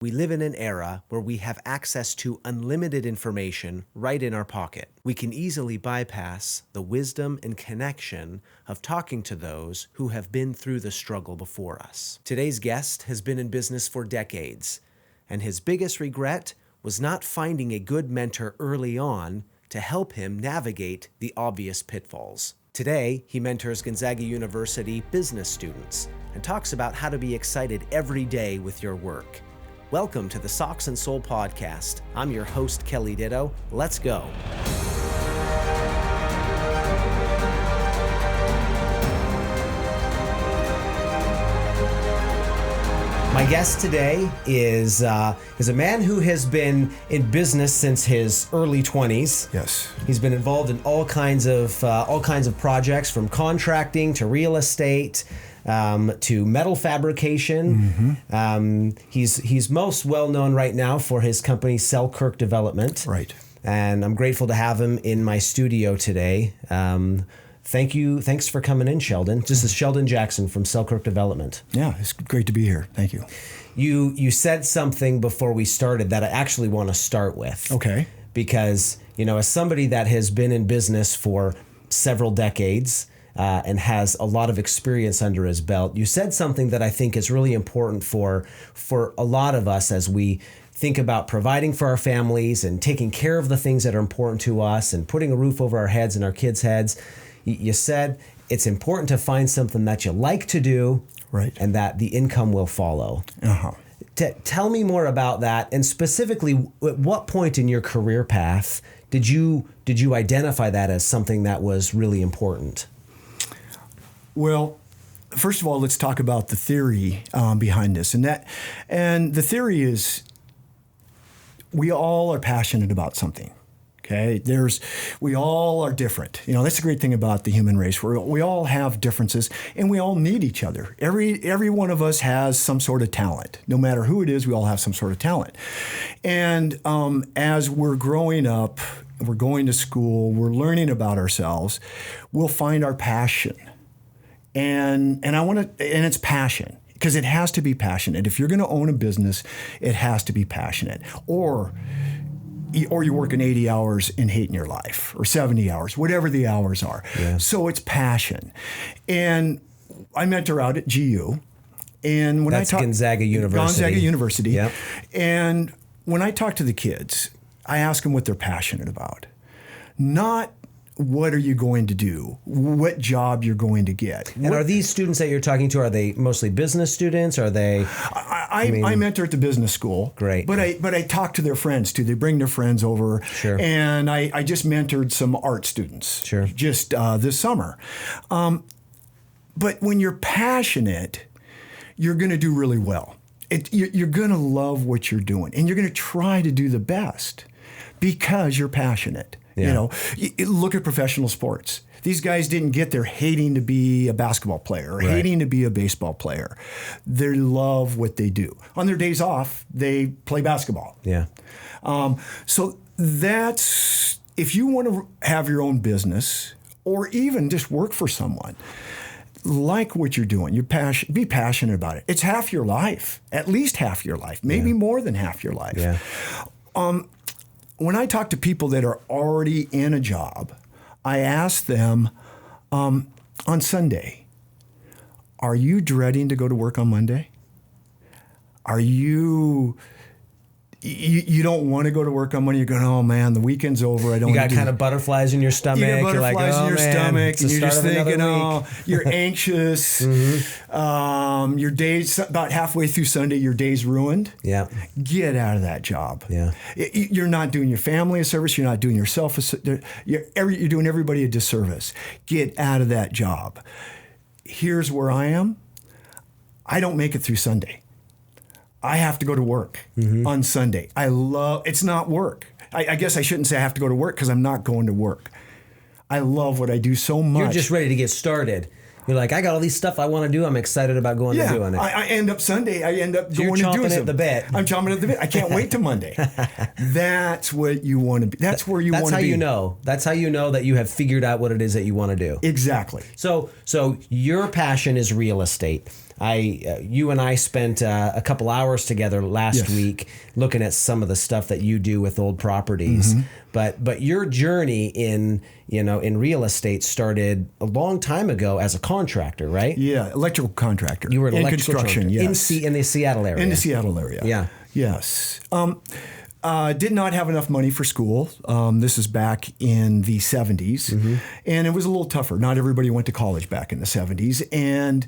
We live in an era where we have access to unlimited information right in our pocket. We can easily bypass the wisdom and connection of talking to those who have been through the struggle before us. Today's guest has been in business for decades, and his biggest regret was not finding a good mentor early on to help him navigate the obvious pitfalls. Today, he mentors Gonzaga University business students and talks about how to be excited every day with your work. Welcome to the Socks and Soul Podcast. I'm your host, Kelly Ditto. Let's go. My guest today is a man who has been in business since his early 20s. Yes. He's been involved in all kinds of projects, from contracting to real estate, to metal fabrication. He's most well known right now for his company Selkirk Development. Right. And I'm grateful to have him in my studio today. Thanks for coming in, Sheldon. This is Sheldon Jackson from Selkirk Development. Yeah, it's great to be here. Thank you. You said something before we started that I actually want to start with. Okay. Because, as somebody that has been in business for several decades, and has a lot of experience under his belt, you said something that I think is really important for a lot of us as we think about providing for our families and taking care of the things that are important to us and putting a roof over our heads and our kids' heads. You said it's important to find something that you like to do, right, and that the income will follow. Tell me more about that, and specifically, at what point in your career path did you identify that as something that was really important? Well, first of all, let's talk about the theory behind this, and the theory is we all are passionate about something. Okay, we all are different. That's the great thing about the human race. We all have differences, and we all need each other. Every one of us has some sort of talent. No matter who it is, we all have some sort of talent. And as we're growing up, we're going to school, we're learning about ourselves, we'll find our passion. And it's passion, because it has to be passionate. If you're going to own a business, it has to be passionate. Or you're working 80 hours and hating your life, or 70 hours, whatever the hours are. Yeah. So it's passion. And I mentor out at GU. And when That's Gonzaga University. Gonzaga University. Yep. And when I talk to the kids, I ask them what they're passionate about. Not what are you going to do, what job you're going to get. And are these students that you're talking to, are they mostly business students? Are they? I mentor at the business school. Great. But I talk to their friends too. They bring their friends over. Sure. And I just mentored some art students. Sure. Just this summer. But when you're passionate, you're going to do really well. You're going to love what you're doing, and you're going to try to do the best because you're passionate. Yeah. Look at professional sports. These guys didn't get there hating to be a basketball player or Right. hating to be a baseball player. They love what they do. On their days off, they play basketball. Yeah. So that's, if you want to have your own business or even just work for someone, like what you're doing, be passionate about it. It's half your life, at least half your life, maybe more than half your life. Yeah. When I talk to people that are already in a job, I ask them on Sunday, are you dreading to go to work on Monday? Are you don't want to go to work on Monday? You're going, oh man, the weekend's over. I don't. You got kind of butterflies in your stomach. You got butterflies in your stomach, and you're just thinking, oh, you're anxious. Your day's about halfway through Sunday. Your day's ruined. Yeah. Get out of that job. Yeah. You're not doing your family a service. You're not doing yourself you're doing everybody a disservice. Get out of that job. Here's where I am. I don't make it through Sunday. I have to go to work on Sunday. It's not work. I guess I shouldn't say I have to go to work, because I'm not going to work. I love what I do so much. You're just ready to get started. You're like, I got all these stuff I want to do. I'm excited about going to doing it. I end up Sunday. I end up going you're to doing chomping at the bit. I'm chomping at the bit. I can't wait till Monday. That's what you want to be. That's where you want to be. That's how you know. That's how you know that you have figured out what it is that you want to do. Exactly. So your passion is real estate. You and I spent a couple hours together last Yes. week looking at some of the stuff that you do with old properties. But your journey in real estate started a long time ago as a contractor, right? Yeah, electrical contractor. You were an in electrical construction, contractor. yes. In the Seattle area. In the Seattle area. Yeah. Yes. Did not have enough money for school. This is back in the 70s. And it was a little tougher. Not everybody went to college back in the 70s. And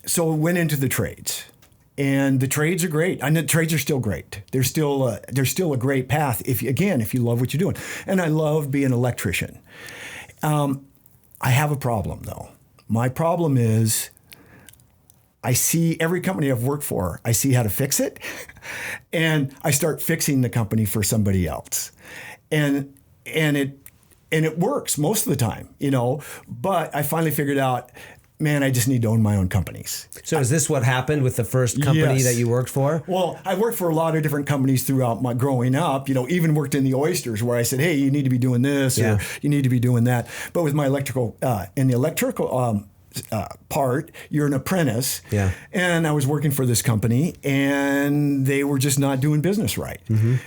so I went into the trades. And the trades are great. And the trades are still great. They're still a great path if you love what you're doing. And I love being an electrician. I have a problem though. My problem is I see every company I've worked for, I see how to fix it, and I start fixing the company for somebody else. And it works most of the time, but I finally figured out, man, I just need to own my own companies. So is this what happened with the first company Yes. that you worked for? Well, I worked for a lot of different companies throughout my growing up, even worked in the oysters where I said, hey, you need to be doing this Yeah. or you need to be doing that. But with my electrical part, you're an apprentice. Yeah. And I was working for this company and they were just not doing business right.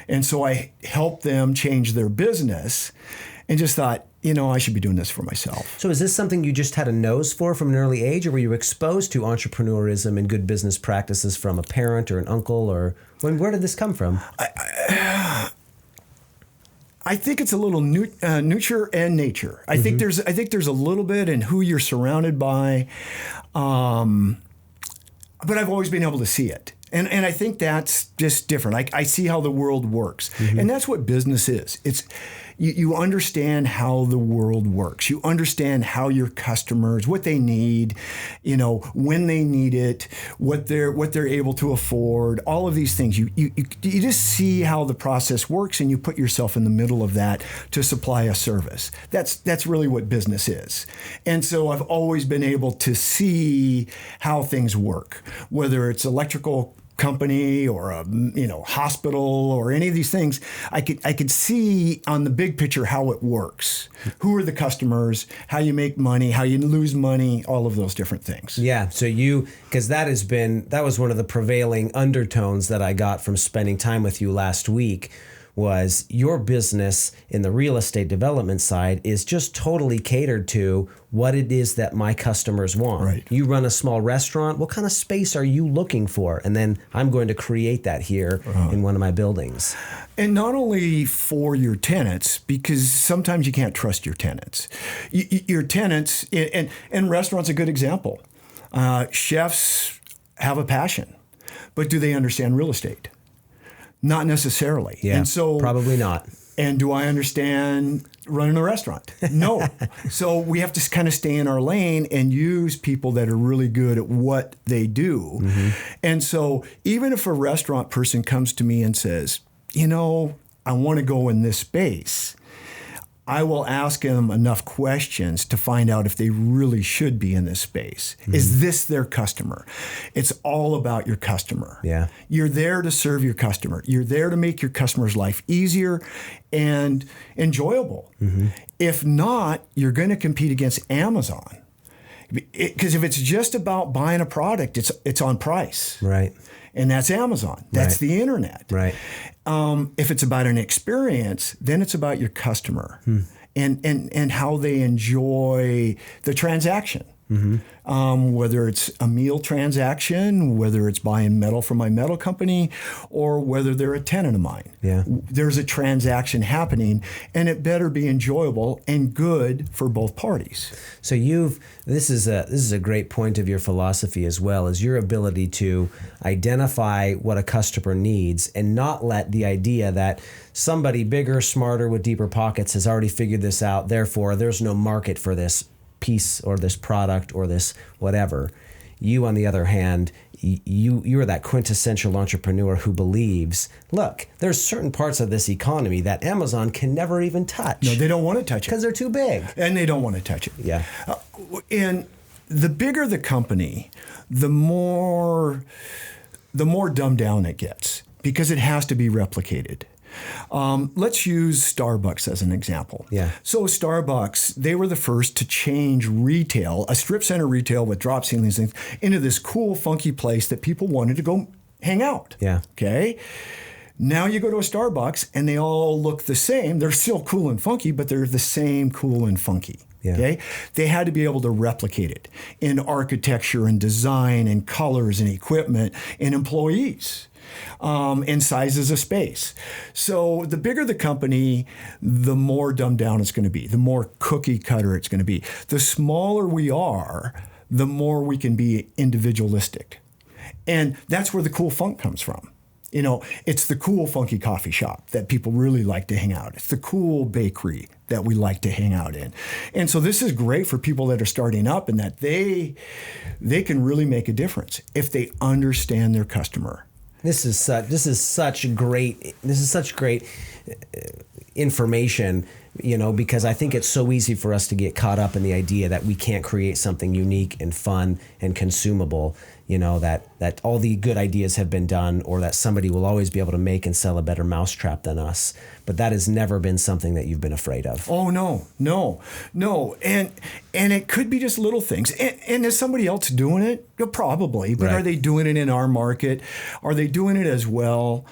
And so I helped them change their business and just thought, I should be doing this for myself. So is this something you just had a nose for from an early age, or were you exposed to entrepreneurism and good business practices from a parent or an uncle, or where did this come from? I think it's a little nurture and nature. I think there's a little bit in who you're surrounded by, but I've always been able to see it. And I think that's just different. I see how the world works. And that's what business is. It's you understand how the world works. You understand how your customers, what they need, when they need it, what they're able to afford, all of these things. You just see how the process works and you put yourself in the middle of that to supply a service. That's really what business is. And so I've always been able to see how things work, whether it's electrical company or a hospital or any of these things. I could see on the big picture how it works. Who are the customers, how you make money, how you lose money, all of those different things. Yeah, so because that was one of the prevailing undertones that I got from spending time with you last week, was your business in the real estate development side is just totally catered to what it is that my customers want. Right. You run a small restaurant, what kind of space are you looking for? And then I'm going to create that here in one of my buildings. And not only for your tenants, because sometimes you can't trust your tenants. Your tenants, and restaurants are a good example. Chefs have a passion, but do they understand real estate? Not necessarily. Yeah, and so probably not. And do I understand running a restaurant? No. So we have to kind of stay in our lane and use people that are really good at what they do. And so even if a restaurant person comes to me and says, I want to go in this space, I will ask them enough questions to find out if they really should be in this space. Is this their customer? It's all about your customer. Yeah. You're there to serve your customer. You're there to make your customer's life easier and enjoyable. If not, you're going to compete against Amazon. Because if it's just about buying a product, it's on price. Right. And that's Amazon. That's the internet. Right. If it's about an experience, then it's about your customer and how they enjoy the transaction. Whether it's a meal transaction, whether it's buying metal from my metal company, or whether they're a tenant of mine. Yeah. There's a transaction happening, and it better be enjoyable and good for both parties. So this is a great point of your philosophy as well, is your ability to identify what a customer needs and not let the idea that somebody bigger, smarter, with deeper pockets has already figured this out, therefore there's no market for this piece or this product or this whatever. You, on the other hand, you are that quintessential entrepreneur who believes, look, there's certain parts of this economy that Amazon can never even touch. No, they don't want to touch it. Because they're too big. And they don't want to touch it. Yeah. And the bigger the company, the more dumbed down it gets, because it has to be replicated. Let's use Starbucks as an example. Yeah. So Starbucks, they were the first to change retail, a strip center retail with drop ceilings, into this cool, funky place that people wanted to go hang out. Yeah. Okay. Now you go to a Starbucks and they all look the same. They're still cool and funky, but they're the same cool and funky. Yeah. Okay. They had to be able to replicate it in architecture and design and colors and equipment and employees. And sizes of space. So the bigger the company, the more dumbed down it's going to be, the more cookie cutter it's going to be. The smaller we are, the more we can be individualistic. And that's where the cool funk comes from. You know, it's the cool, funky coffee shop that people really like to hang out. It's the cool bakery that we like to hang out in. And so this is great for people that are starting up, and that they can really make a difference if they understand their customer. This is such great information, you know, because I think it's so easy for us to get caught up in the idea that we can't create something unique and fun and consumable, you know, that all the good ideas have been done, or that somebody will always be able to make and sell a better mousetrap than us. But that has never been something that you've been afraid of. Oh, no. And it could be just little things. And is somebody else doing it? Yeah, probably. But Right. Are they doing it in our market? Are they doing it as well?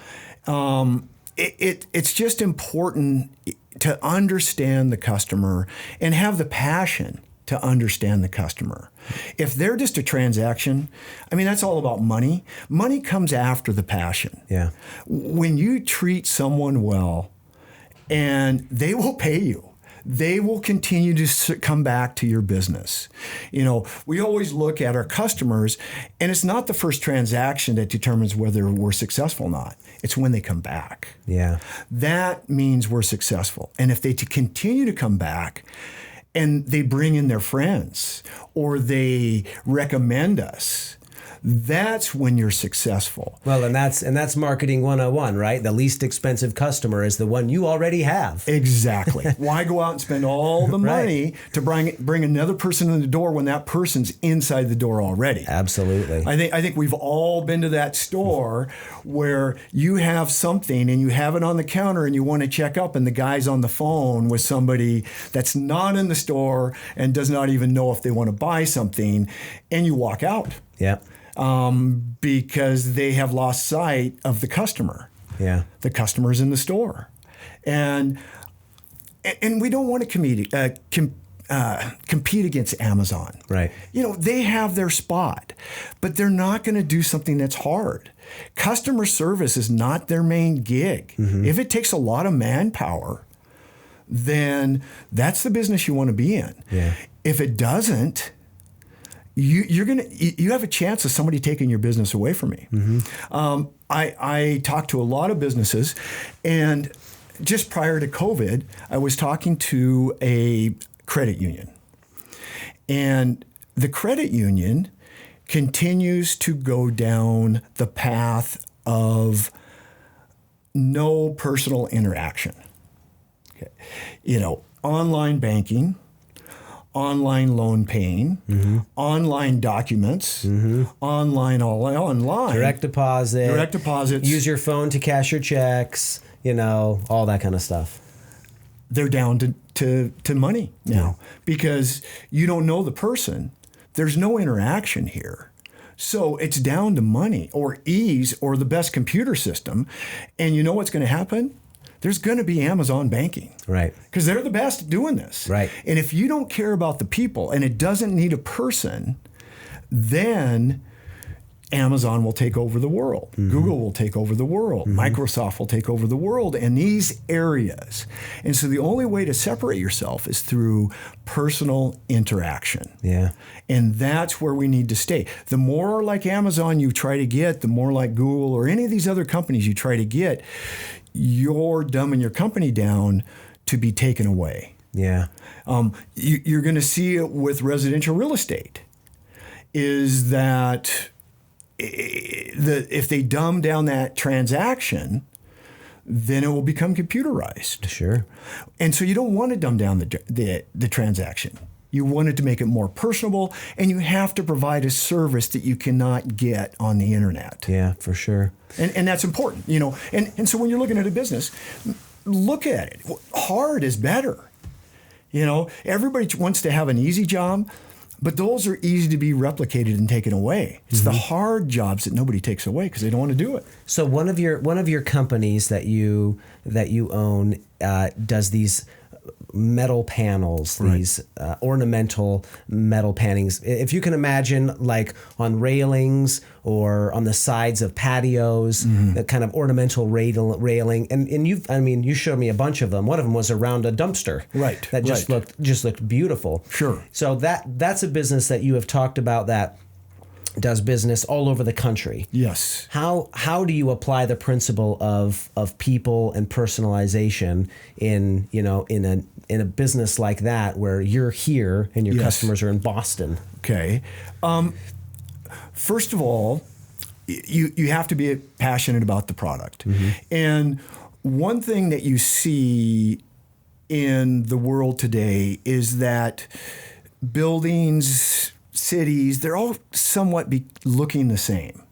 It's just important to understand the customer and have the passion to understand the customer. If they're just a transaction, I mean, that's all about money. Money comes after the passion. Yeah. When you treat someone well, and they will pay you, they will continue to come back to your business. You know, we always look at our customers, and it's not the first transaction that determines whether we're successful or not. It's when they come back. Yeah. That means we're successful. And if they continue to come back, and they bring in their friends, or they recommend us, that's when you're successful. Well, and that's marketing 101, right? The least expensive customer is the one you already have. Exactly. Why go out and spend all the money to bring another person in the door when that person's inside the door already? Absolutely. I think we've all been to that store where you have something and you have it on the counter and you want to check up, and the guy's on the phone with somebody that's not in the store and does not even know if they want to buy something, and you walk out. Yeah. Because they have lost sight of the customer. Yeah. The customer's in the store. And we don't want to compete against Amazon. Right. You know, they have their spot, but they're not going to do something that's hard. Customer service is not their main gig. Mm-hmm. If it takes a lot of manpower, then that's the business you want to be in. Yeah. If it doesn't, you have a chance of somebody taking your business away from me. Mm-hmm. I talk to a lot of businesses, and just prior to COVID, I was talking to a credit union, and the credit union continues to go down the path of no personal interaction. Okay. You know, online banking, online loan paying, mm-hmm. online documents, mm-hmm. online. Direct deposit. Use your phone to cash your checks, you know, all that kind of stuff. They're down to money now because you don't know the person. There's no interaction here. So it's down to money or ease or the best computer system. And you know what's going to happen? There's going to be Amazon banking. Right. Because they're the best at doing this. Right. And if you don't care about the people and it doesn't need a person, then Amazon will take over the world. Mm-hmm. Google will take over the world. Mm-hmm. Microsoft will take over the world in these areas. And so the only way to separate yourself is through personal interaction. Yeah. And that's where we need to stay. The more like Amazon you try to get, the more like Google or any of these other companies you try to get, you're dumbing your company down to be taken away. Yeah. You're going to see it with residential real estate, is that if they dumb down that transaction, then it will become computerized. Sure. And so you don't want to dumb down the transaction. You wanted to make it more personable, and you have to provide a service that you cannot get on the internet. Yeah, for sure. And that's important, you know. And so when you're looking at a business, look at it. Hard is better. You know, everybody wants to have an easy job, but those are easy to be replicated and taken away. It's the hard jobs that nobody takes away because they don't want to do it. So one of your companies that you own does these metal panels, these ornamental metal paintings. If you can imagine, like on railings or on the sides of patios, that kind of ornamental railing. And you showed me a bunch of them. One of them was around a dumpster, right? That just looked beautiful. Sure. So that's a business that you have talked about that does business all over the country. Yes. How do you apply the principle of people and personalization in a business like that where you're here and your customers are in Boston? Okay. First of all, you have to be passionate about the product. And one thing that you see in the world today is that buildings, cities, they're all somewhat looking the same.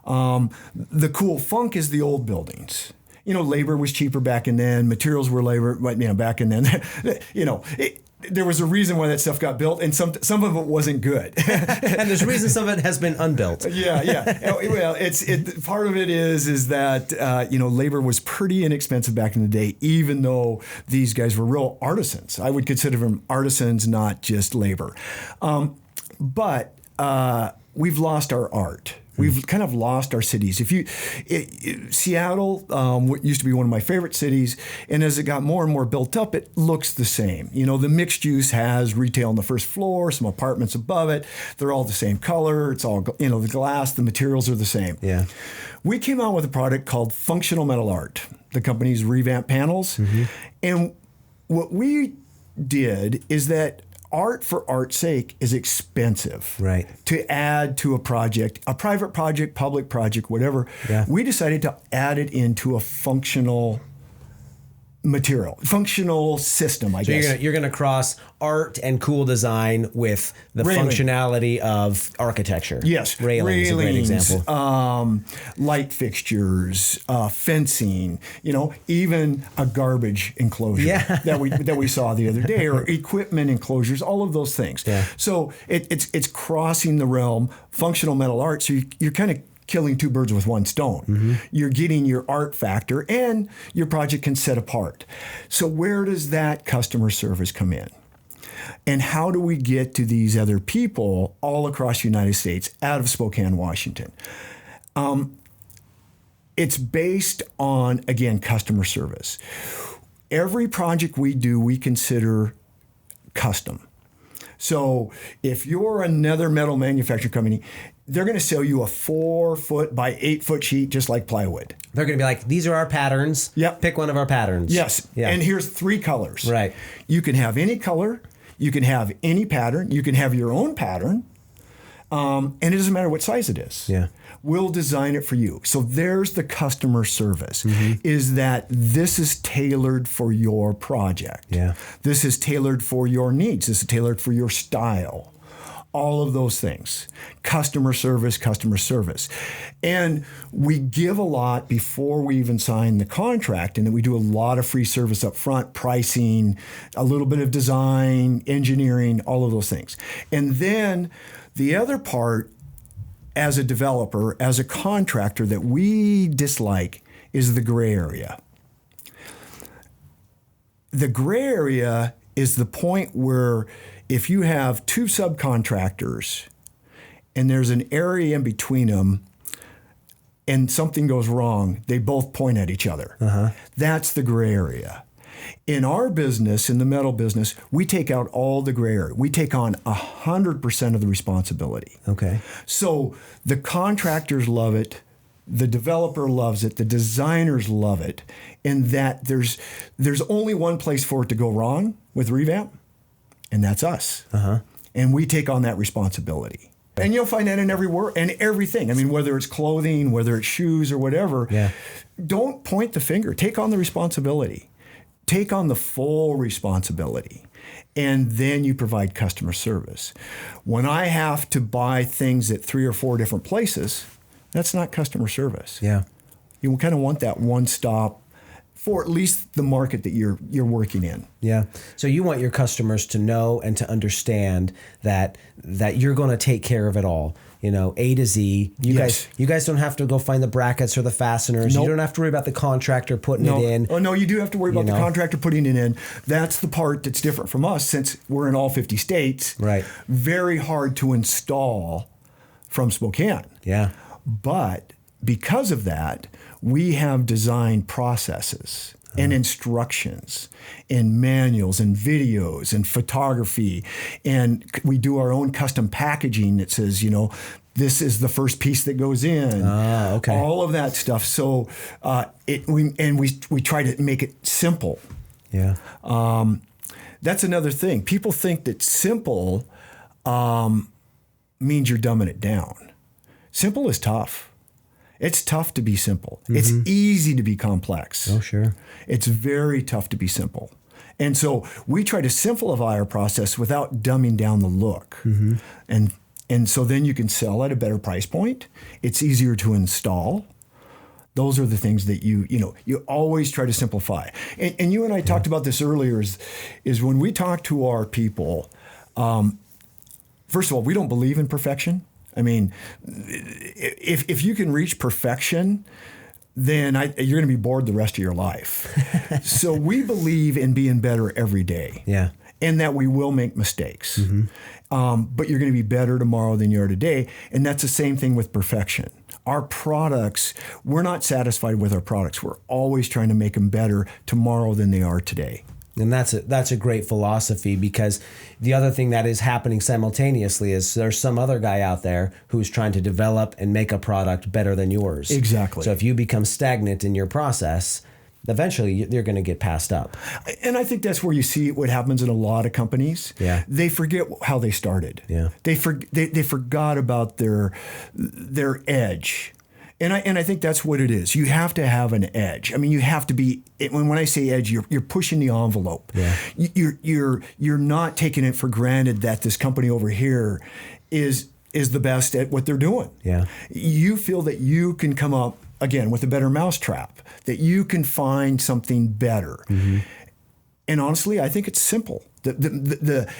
The cool funk is the old buildings. You know, labor was cheaper back in then. Materials were labor, back in then. There was a reason why that stuff got built, and some of it wasn't good. And there's a reason some of it has been unbuilt. Yeah. Well, part of it is that labor was pretty inexpensive back in the day, even though these guys were real artisans. I would consider them artisans, not just labor. But we've lost our art. We've kind of lost our cities. Seattle used to be one of my favorite cities, and as it got more and more built up, it looks the same. You know, the mixed use has retail on the first floor, some apartments above it. They're all the same color. It's all, the glass, the materials are the same. Yeah. We came out with a product called Functional Metal Art. The company's Revamp Panels. And what we did is that art for art's sake is expensive. Right. To add to a project, a private project, public project, whatever. Yeah. We decided to add it into a functional material, functional system, I guess. So you're gonna cross art and cool design with the Railing. Functionality of architecture. Yes, Railings is a great example. Light fixtures, fencing, even a garbage enclosure that we saw the other day, or equipment enclosures, all of those things. Yeah. So it's crossing the realm, functional metal art. So you're kind of killing two birds with one stone. You're getting your art factor, and your project can set apart. So where does that customer service come in? And how do we get to these other people all across the United States out of Spokane, Washington? It's based on, again, customer service. Every project we do, we consider custom. So if you're another metal manufacturing company, they're going to sell you a 4-foot by 8-foot sheet just like plywood. They're going to be like, these are our patterns. Yep. Pick one of our patterns. Yes. Yeah. And here's 3 colors. Right. You can have any color. You can have any pattern. You can have your own pattern. And it doesn't matter what size it is. Yeah. We'll design it for you. So there's the customer service, is that this is tailored for your project. Yeah. This is tailored for your needs. This is tailored for your style. All of those things. Customer service. And we give a lot before we even sign the contract, and then we do a lot of free service up front, pricing, a little bit of design, engineering, all of those things. And then the other part, as a developer, as a contractor, that we dislike is the gray area. The gray area is the point where if you have 2 subcontractors and there's an area in between them and something goes wrong, they both point at each other. That's the gray area. In our business, in the metal business, we take out all the gray area. We take on 100% of the responsibility. Okay. So the contractors love it. The developer loves it. The designers love it. And that there's only one place for it to go wrong with Revamp, and that's us. And we take on that responsibility. And you'll find that in everything. I mean, whether it's clothing, whether it's shoes or whatever, don't point the finger. Take on the responsibility. Take on the full responsibility. and then you provide customer service. When I have to buy things at 3 or 4 different places, that's not customer service. Yeah. You kind of want that one stop for at least the market that you're working in. Yeah. So you want your customers to know and to understand that you're going to take care of it all. You know, A to Z. You guys don't have to go find the brackets or the fasteners. Nope. You don't have to worry about the contractor putting it in. Oh no, you do have to worry about the contractor putting it in. That's the part that's different from us since we're in all 50 states. Right. Very hard to install from Spokane. Yeah. But because of that, we have designed processes and instructions and manuals and videos and photography. And we do our own custom packaging that says, you know, this is the first piece that goes in. Okay. All of that stuff. So we try to make it simple. Yeah. That's another thing. People think that simple means you're dumbing it down. Simple is tough. It's tough to be simple. Mm-hmm. It's easy to be complex. Oh, sure. It's very tough to be simple. And so we try to simplify our process without dumbing down the look. Mm-hmm. And so then you can sell at a better price point. It's easier to install. Those are the things that you always try to simplify. And you and I talked about this earlier is when we talk to our people, first of all, we don't believe in perfection. I mean, if you can reach perfection, then you're going to be bored the rest of your life. So we believe in being better every day. Yeah. And that we will make mistakes. Mm-hmm. But you're going to be better tomorrow than you are today. And that's the same thing with perfection. Our products, we're not satisfied with our products. We're always trying to make them better tomorrow than they are today. And that's a great philosophy, because the other thing that is happening simultaneously is there's some other guy out there who's trying to develop and make a product better than yours. Exactly. So if you become stagnant in your process, eventually you're going to get passed up. And I think that's where you see what happens in a lot of companies. Yeah. They forget how they started. Yeah. They forgot about their edge. And I think that's what it is. You have to have an edge. I mean, you have to be. When I say edge, you're pushing the envelope. Yeah. You're not taking it for granted that this company over here is the best at what they're doing. Yeah. You feel that you can come up again with a better mousetrap, that you can find something better. Mm-hmm. And honestly, I think it's simple.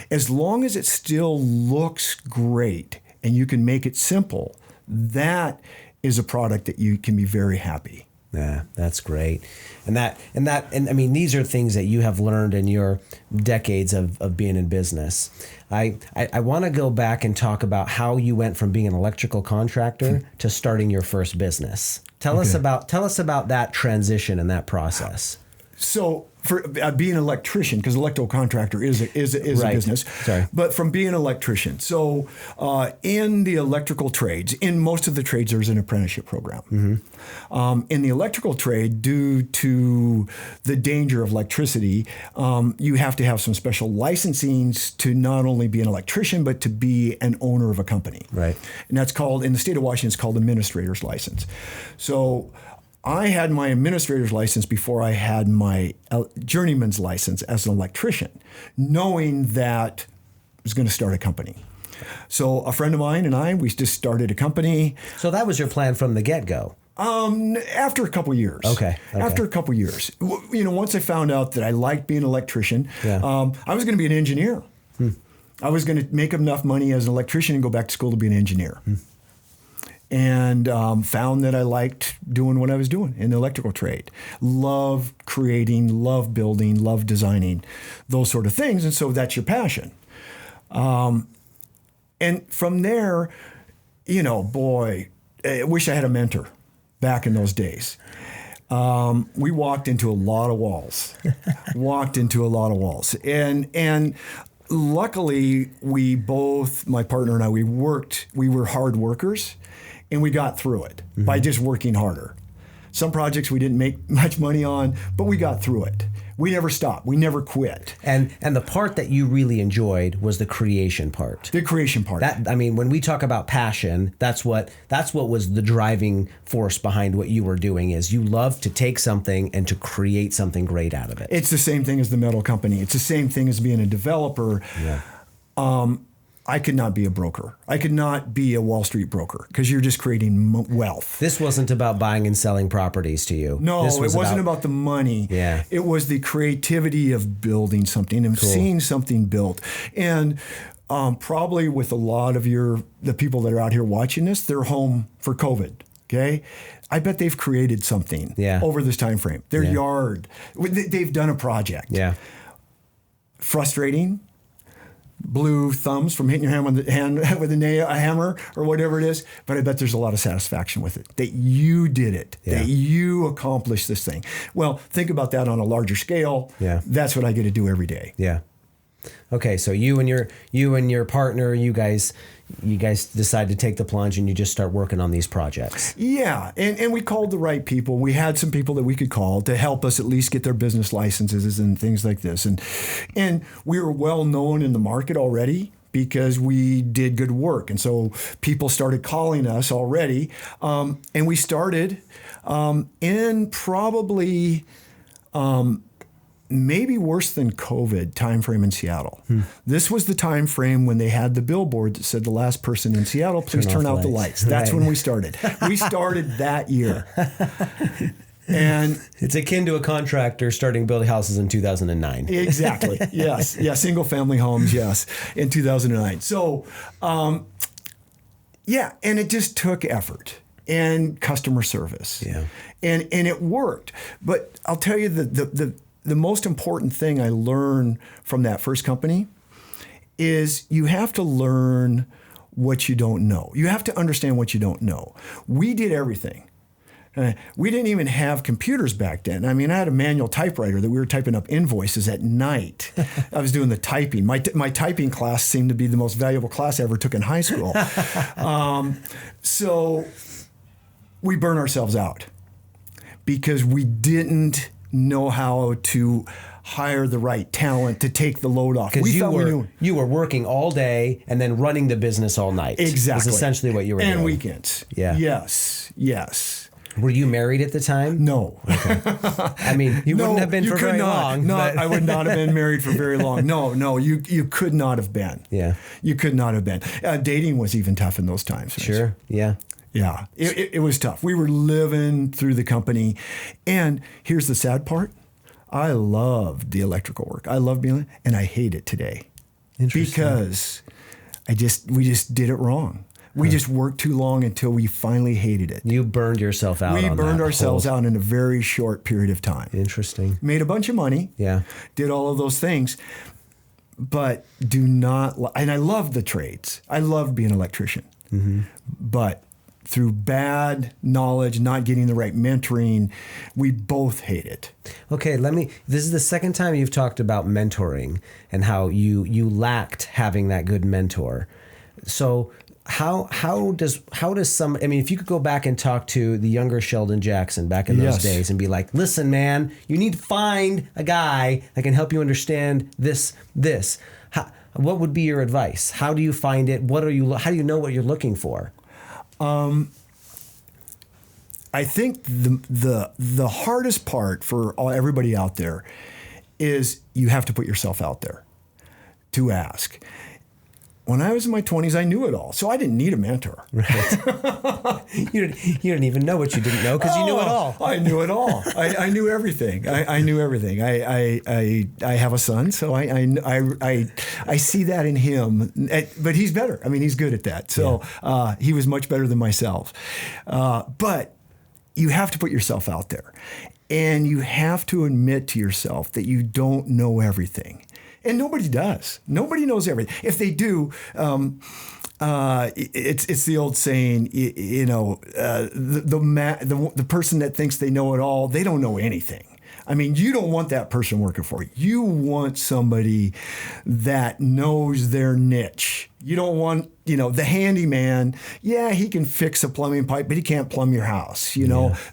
As long as it still looks great and you can make it simple, that is a product that you can be very happy. Yeah, that's great. And I mean, these are things that you have learned in your decades of being in business. I want to go back and talk about how you went from being an electrical contractor to starting your first business. Tell us about that transition and that process. So for being an electrician, because electrical contractor is a business. Sorry. But from being an electrician, so in the electrical trades, in most of the trades, there's an apprenticeship program. Mm-hmm. In the electrical trade, due to the danger of electricity, you have to have some special licensings to not only be an electrician, but to be an owner of a company. Right. And that's called, in the state of Washington, it's called administrator's license. So I had my administrator's license before I had my journeyman's license as an electrician, knowing that I was going to start a company. So a friend of mine and I, we just started a company. So that was your plan from the get-go? After a couple years. Okay. After a couple years. Once I found out that I liked being an electrician, I was going to be an engineer. I was going to make enough money as an electrician and go back to school to be an engineer. And found that I liked doing what I was doing in the electrical trade. Love creating, love building, love designing, those sort of things. And so that's your passion. And from there, boy, I wish I had a mentor back in those days. We walked into a lot of walls. And luckily, we both, my partner and I, we were hard workers. And we got through it by just working harder. Some projects we didn't make much money on, but we got through it. We never stopped. We never quit. And the part that you really enjoyed was the creation part. The creation part. That, I mean, when we talk about passion, that's what was the driving force behind what you were doing. Is you love to take something and to create something great out of it. It's the same thing as the metal company. It's the same thing as being a developer. Yeah. I could not be a broker. I could not be a Wall Street broker because you're just creating wealth. This wasn't about buying and selling properties to you. No, it wasn't about the money. Yeah. It was the creativity of building something and seeing something built. And probably with a lot of the people that are out here watching this, they're home for COVID. Okay. I bet they've created something over this time frame. Their yard, they've done a project. Yeah. Frustrating. Blue thumbs from hitting your hand with a hammer or whatever it is. But I bet there's a lot of satisfaction with it, that you did it, that you accomplished this thing. Well, think about that on a larger scale. Yeah. That's what I get to do every day. Yeah. Okay, so you and your partner, you guys decide to take the plunge and you just start working on these projects. Yeah, and we called the right people. We had some people that we could call to help us at least get their business licenses and things like this. And we were well known in the market already because we did good work. And so people started calling us already. And we started in probably maybe worse than COVID timeframe in Seattle. This was the time frame when they had the billboard that said the last person in Seattle, please turn out the lights. That's when we started. We started that year. And it's akin to a contractor starting building houses in 2009. Exactly. Yes. Yeah. Single family homes. Yes. In 2009. So, and it just took effort and customer service. Yeah. And it worked. But I'll tell you the most important thing I learned from that first company is you have to learn what you don't know. You have to understand what you don't know. We did everything. We didn't even have computers back then. I mean, I had a manual typewriter that we were typing up invoices at night. I was doing the typing. My typing class seemed to be the most valuable class I ever took in high school. So we burned ourselves out because we didn't know how to hire the right talent to take the load off. Because you were working all day and then running the business all night. Exactly. That's essentially what you were doing. And weekends. Yeah. Yes. Were you married at the time? No. Okay. I mean, you wouldn't have been for very long. No, I would not have been married for very long. No, you could not have been. Yeah. You could not have been. Dating was even tough in those times. Sure, yeah. Yeah, it was tough. We were living through the company. And here's the sad part. I loved the electrical work. I love and I hate it today. Interesting. Because we just did it wrong. We just worked too long until we finally hated it. You burned yourself out. We burned ourselves out in a very short period of time. Interesting. Made a bunch of money. Yeah. Did all of those things. But do not, and I loved the trades. I loved being an electrician. Mm-hmm. But through bad knowledge, not getting the right mentoring, we both hate it. Okay, this is the second time you've talked about mentoring and how you lacked having that good mentor. So how does some, I mean, if you could go back and talk to the younger Sheldon Jackson back in those days and be like, listen, man, you need to find a guy that can help you understand this. What would be your advice? How do you find it? How do you know what you're looking for? I think the hardest part for everybody out there is you have to put yourself out there to ask. When I was in my 20s, I knew it all, so I didn't need a mentor. Right. You didn't even know what you didn't know because you knew it all. I knew it all. I knew everything. I knew everything. I have a son, so I see that in him. But he's better. I mean, he's good at that. So he was much better than myself. But you have to put yourself out there, and you have to admit to yourself that you don't know everything. And nobody does. Nobody knows everything. If they do, it's the old saying, the person that thinks they know it all, they don't know anything. I mean, you don't want that person working for you. You want somebody that knows their niche. You don't want, the handyman. Yeah, he can fix a plumbing pipe, but he can't plumb your house,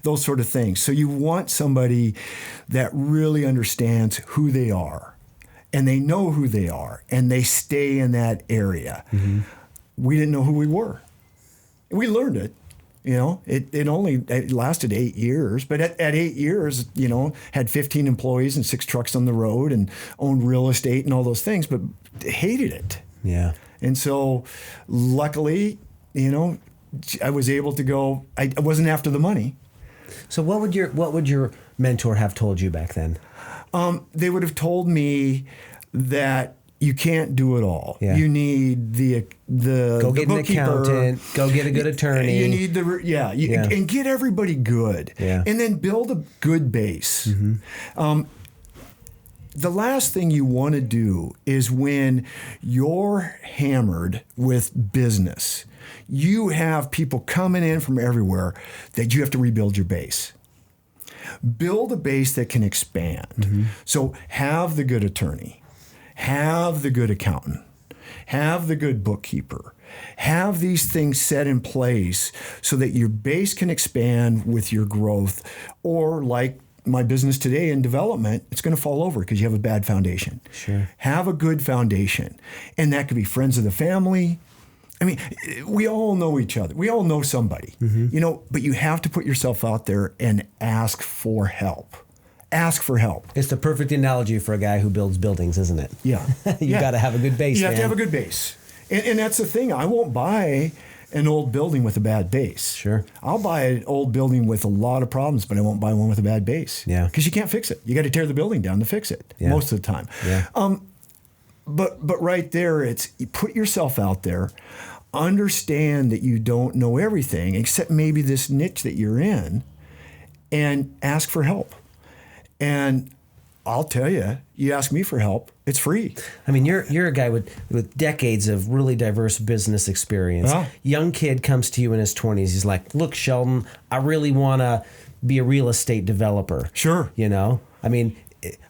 those sort of things. So you want somebody that really understands who they are, and they know who they are, and they stay in that area. Mm-hmm. We didn't know who we were. We learned it. It lasted 8 years, but at 8 years, had 15 employees and 6 trucks on the road and owned real estate and all those things, but hated it. Yeah. And so luckily, I was able to go, I wasn't after the money. So what would your mentor have told you back then? They would have told me that you can't do it all. Yeah. You need the go get an accountant. Go get a good attorney. You need and get everybody good. Yeah. And then build a good base. Mm-hmm. The last thing you want to do is when you're hammered with business, you have people coming in from everywhere that you have to rebuild your base. Build a base that can expand. Mm-hmm. So have the good attorney. Have the good accountant, have the good bookkeeper, have these things set in place so that your base can expand with your growth. Or like my business today in development, it's going to fall over because you have a bad foundation. Sure. Have a good foundation. And that could be friends of the family. I mean, we all know each other. We all know somebody, but you have to put yourself out there and ask for help. Ask for help. It's the perfect analogy for a guy who builds buildings, isn't it? Yeah. You got to have a good base. You have to have a good base. And that's the thing. I won't buy an old building with a bad base. Sure. I'll buy an old building with a lot of problems, but I won't buy one with a bad base. Yeah. Because you can't fix it. You got to tear the building down to fix it most of the time. Yeah. But right there, it's you put yourself out there, understand that you don't know everything except maybe this niche that you're in, and ask for help. And I'll tell you, you ask me for help, it's free. I mean, you're a guy with decades of really diverse business experience. Yeah. Young kid comes to you in his 20s. He's like, look, Sheldon, I really want to be a real estate developer. Sure. I mean,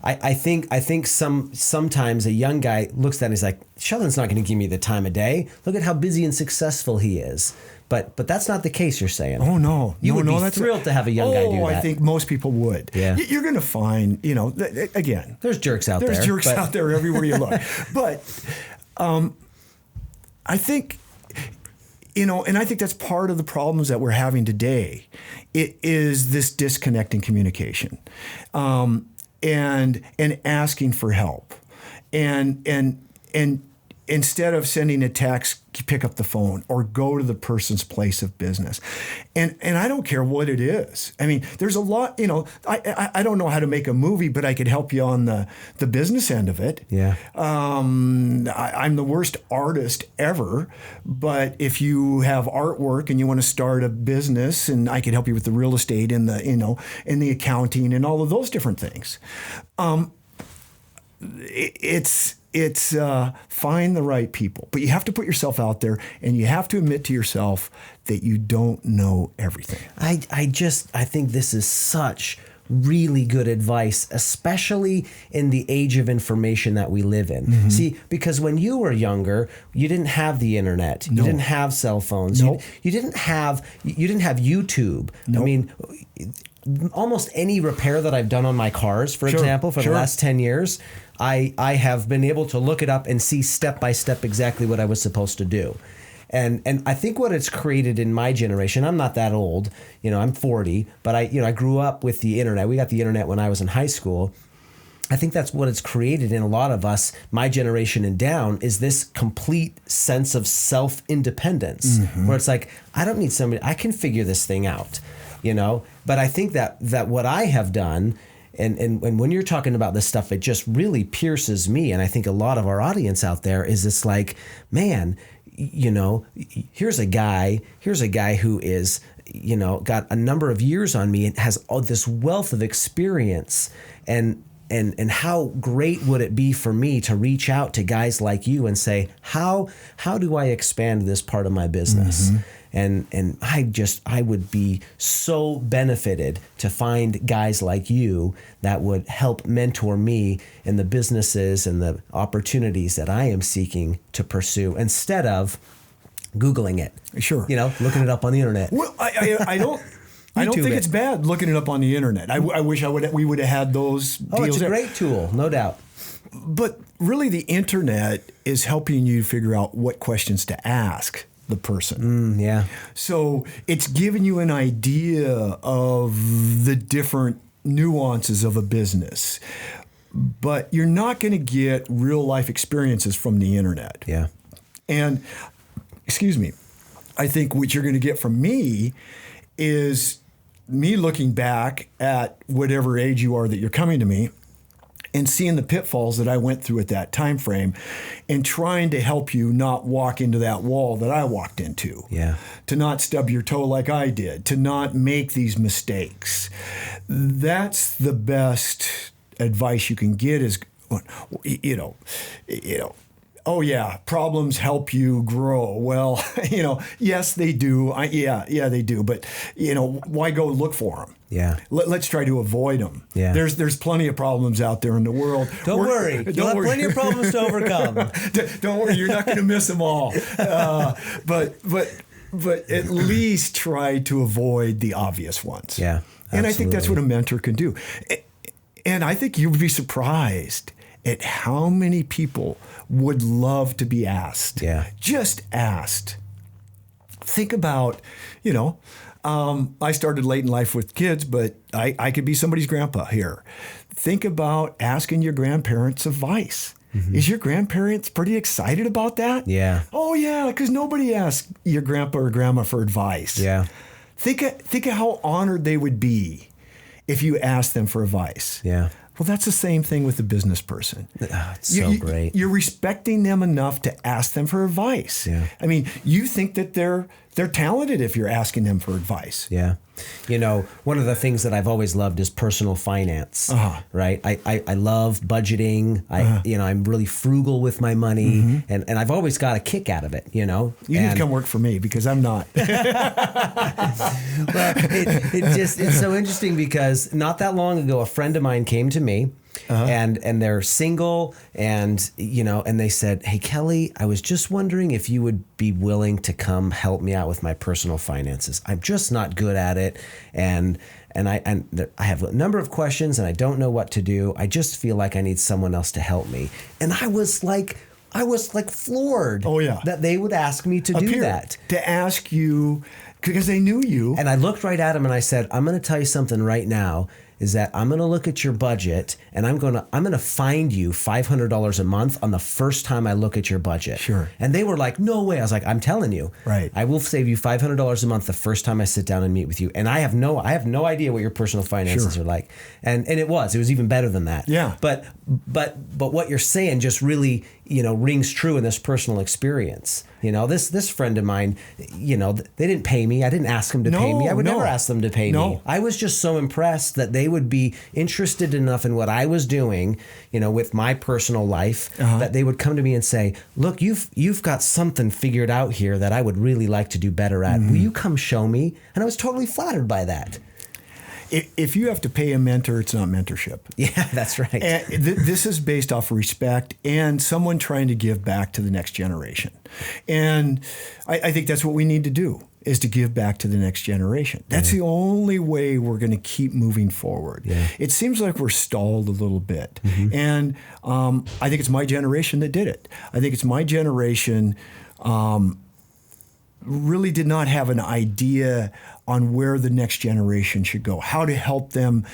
I think sometimes a young guy looks at it and he's like, Sheldon's not going to give me the time of day. Look at how busy and successful he is. But that's not the case, you're saying. Oh, no. You would be thrilled to have a young guy do that. Oh, I think most people would. Yeah. You're going to find, again. There's jerks out there. There's jerks out there everywhere you look. But I think, and I think that's part of the problems that we're having today. It is this disconnect in communication and asking for help. And instead of sending a text, pick up the phone or go to the person's place of business. And I don't care what it is. I mean, there's a lot, I don't know how to make a movie, but I could help you on the business end of it. Yeah. I'm the worst artist ever, but if you have artwork and you want to start a business, and I could help you with the real estate and the accounting and all of those different things. It's find the right people, but you have to put yourself out there and you have to admit to yourself that you don't know everything. I think this is such really good advice, especially in the age of information that we live in. Mm-hmm. See, because when you were younger, you didn't have the internet, you didn't have cell phones, you didn't have YouTube. Nope. I mean, almost any repair that I've done on my cars, for example, for the last 10 years, I have been able to look it up and see step by step exactly what I was supposed to do. And I think what it's created in my generation, I'm not that old, I'm 40, but I grew up with the internet. We got the internet when I was in high school. I think that's what it's created in a lot of us, my generation and down, is this complete sense of self-independence, where it's like, I don't need somebody, I can figure this thing out, But I think that what I have done, and when you're talking about this stuff, it just really pierces me. And I think a lot of our audience out there is it's like, man, here's a guy who is, got a number of years on me and has all this wealth of experience, and how great would it be for me to reach out to guys like you and say, how do I expand this part of my business? Mm-hmm. And I would be so benefited to find guys like you that would help mentor me in the businesses and the opportunities that I am seeking to pursue instead of Googling it. Sure. Looking it up on the internet. Well, I don't think it's bad looking it up on the internet. I wish we would have had those deals. Oh, it's a great tool, no doubt. But really, the internet is helping you figure out what questions to ask the person. Yeah. So it's giving you an idea of the different nuances of a business. But you're not going to get real life experiences from the internet. Yeah. And, excuse me, I think what you're going to get from me is me looking back at whatever age you are that you're coming to me and seeing the pitfalls that I went through at that time frame and trying to help you not walk into that wall that I walked into. Yeah. To not stub your toe like I did, to not make these mistakes. That's the best advice you can get is, oh yeah, problems help you grow. Well, yes, they do. Yeah, they do. But why go look for them? Yeah. Let's try to avoid them. Yeah. There's plenty of problems out there in the world. Don't worry. You'll have plenty of problems to overcome. Don't worry. You're not going to miss them all. But at least try to avoid the obvious ones. Yeah. Absolutely. And I think that's what a mentor can do. And I think you would be surprised at how many people would love to be asked. Yeah. Just asked. Think about, I started late in life with kids, but I could be somebody's grandpa here. Think about asking your grandparents advice. Mm-hmm. Is your grandparents pretty excited about that? Yeah. Oh, yeah, because nobody asks your grandpa or grandma for advice. Yeah. Think of how honored they would be if you asked them for advice. Yeah. Well, that's the same thing with a business person. It's so great. You're respecting them enough to ask them for advice. Yeah. I mean, you think that they're talented if you're asking them for advice. Yeah. One of the things that I've always loved is personal finance, right? I love budgeting. I'm really frugal with my money, and I've always got a kick out of it, You need to come work for me because I'm not. Well, it's so interesting because not that long ago, a friend of mine came to me. And they're single and they said, "Hey, Kelly, I was just wondering if you would be willing to come help me out with my personal finances. I'm just not good at it. And I have a number of questions and I don't know what to do. I just feel like I need someone else to help me." And I was like floored. Oh, yeah. That they would ask me to do that. To ask you because they knew you. And I looked right at him and I said, "I'm going to tell you something right now. Is that I'm going to look at your budget and I'm going to find you $500 a month on the first time I look at your budget." Sure. And they were like, "No way." I was like, "I'm telling you, right. I will save you $500 a month the first time I sit down and meet with you." And I have no idea what your personal finances are like. And it was even better than that. Yeah. But what you're saying just really, rings true in this personal experience. This friend of mine, they didn't pay me. I didn't ask them to pay me. I would never ask them to pay me. I was just so impressed that they would be interested enough in what I was doing, with my personal life, that they would come to me and say, "Look, you've got something figured out here that I would really like to do better at. Will you come show me?" And I was totally flattered by that. If you have to pay a mentor, it's not mentorship. Yeah, that's right. And this is based off of respect and someone trying to give back to the next generation. And I think that's what we need to do, is to give back to the next generation. That's the only way we're going to keep moving forward. Yeah. It seems like we're stalled a little bit. And I think it's my generation that did it. I think it's my generation really did not have an idea on where the next generation should go, how to help them,